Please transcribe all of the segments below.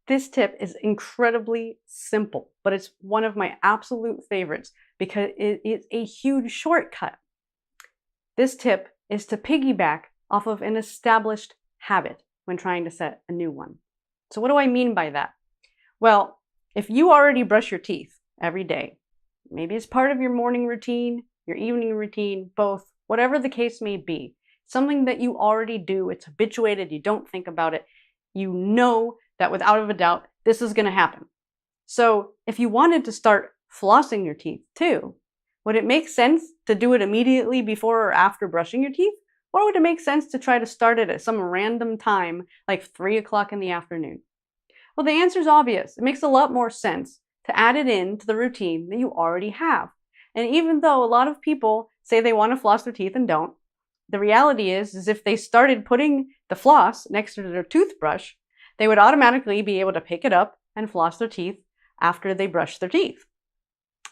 This tip is incredibly simple, but it's one of my absolute favorites because it is a huge shortcut. This tip is to piggyback off of an established habit when trying to set a new one. So what do I mean by that? Well, if you already brush your teeth every day, maybe it's part of your morning routine, your evening routine, both, whatever the case may be, something that you already do, it's habituated, you don't think about it, you know that without a doubt, this is going to happen. So if you wanted to start flossing your teeth too, would it make sense to do it immediately before or after brushing your teeth? Or would it make sense to try to start it at some random time, like 3 o'clock in the afternoon? Well, the answer is obvious. It makes a lot more sense to add it in to the routine that you already have. And even though a lot of people say they want to floss their teeth and don't, the reality is if they started putting the floss next to their toothbrush, they would automatically be able to pick it up and floss their teeth after they brush their teeth.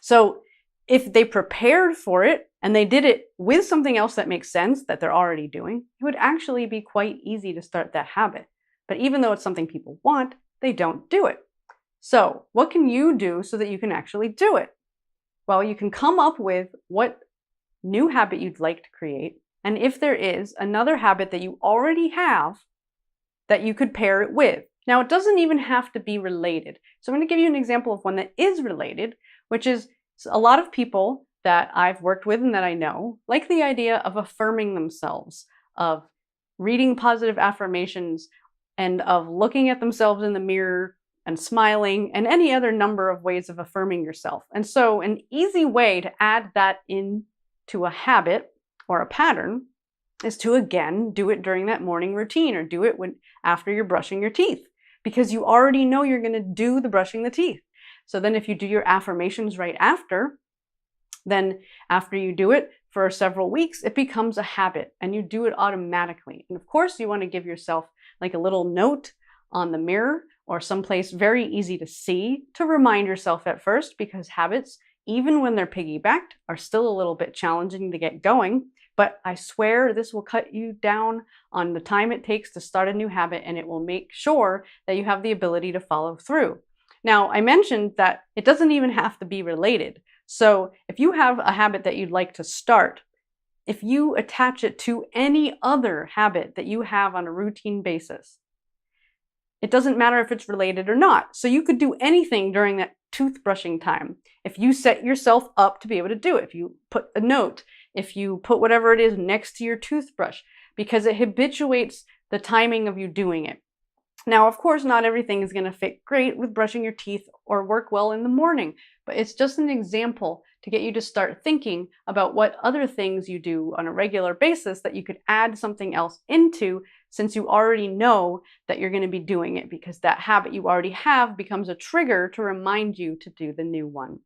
So if they prepared for it and they did it with something else that makes sense that they're already doing, it would actually be quite easy to start that habit. But even though it's something people want, they don't do it. So what can you do so that you can actually do it? Well, you can come up with what new habit you'd like to create. And if there is another habit that you already have that you could pair it with. Now, it doesn't even have to be related. So I'm going to give you an example of one that is related, which is a lot of people that I've worked with and that I know like the idea of affirming themselves, of reading positive affirmations, and of looking at themselves in the mirror and smiling, and any other number of ways of affirming yourself. And so an easy way to add that into a habit or a pattern is to, again, do it during that morning routine, or do it after you're brushing your teeth, because you already know you're going to do the brushing the teeth. So then if you do your affirmations right after, then after you do it for several weeks, it becomes a habit and you do it automatically. And of course, you want to give yourself like a little note on the mirror or someplace very easy to see to remind yourself at first, because habits, even when they're piggybacked, are still a little bit challenging to get going. But I swear this will cut you down on the time it takes to start a new habit, and it will make sure that you have the ability to follow through. Now, I mentioned that it doesn't even have to be related. So if you have a habit that you'd like to start, if you attach it to any other habit that you have on a routine basis, it doesn't matter if it's related or not. So you could do anything during that toothbrushing time. If you set yourself up to be able to do it, if you put a note, if you put whatever it is next to your toothbrush, because it habituates the timing of you doing it. Now, of course, not everything is going to fit great with brushing your teeth or work well in the morning, but it's just an example to get you to start thinking about what other things you do on a regular basis that you could add something else into, since you already know that you're going to be doing it, because that habit you already have becomes a trigger to remind you to do the new one.